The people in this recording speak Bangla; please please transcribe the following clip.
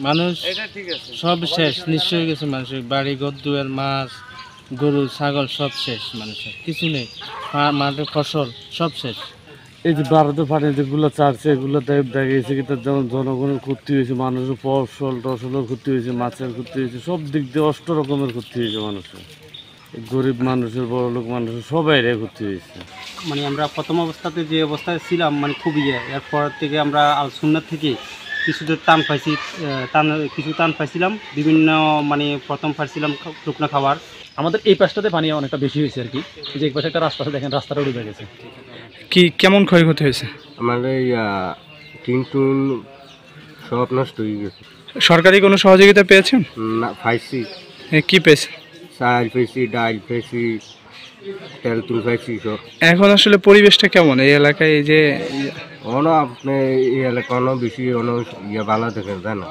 মানুষ সব শেষ, নিঃস্ব হয়ে গেছে মানুষের, বাড়ি ঘর দুয়ার, মাছ গরু ছাগল সব শেষ, মানুষের কিছু নেই, মাঠের ফসল সব শেষ। এই যে ভারতে পানি যেগুলো চাচ্ছে এগুলো দেখা গেছে কি তার যেমন জনগণের ক্ষতি হয়েছে, মানুষের ফসল টসলের ক্ষতি হয়েছে, মাছের ক্ষতি হয়েছে, সব দিক দিয়ে অষ্ট রকমের ক্ষতি হয়েছে মানুষের, গরিব মানুষের বড় লোক মানুষের সবাই ক্ষতি হয়েছে। মানে আমরা প্রথম অবস্থাতে যে অবস্থায় ছিলাম মানে খুবই এরপর থেকে আমরা আল সুন্নাত থেকে কিছুটা টান পাইছি, কিছু টান পাইছিলাম বিভিন্ন, মানে প্রথম পাইছিলাম শুকনো খাবার। আমাদের এই পাশটাতে পানি অনেকটা বেশি হয়েছে আর কি, এই যে এই পাশে একটা রাস্তা আছে দেখেন, রাস্তাটা ডুবে গেছে। কি কেমন ক্ষয়ক্ষতি হয়েছে? আমাদের টিন টুন সব নষ্ট হয়ে গেছে। সরকারি কোনো সহযোগিতা পেয়েছেন? না পাইছি, কি পেয়েছে? চাল পেয়েছি, ডাল পেয়েছি, তেল তুল পাইছি সব। এখন আসলে পরিবেশটা কেমন এই এলাকায়? এই যে আপনি এই এলাকা বেশি ভালো দেখেন, তাই না?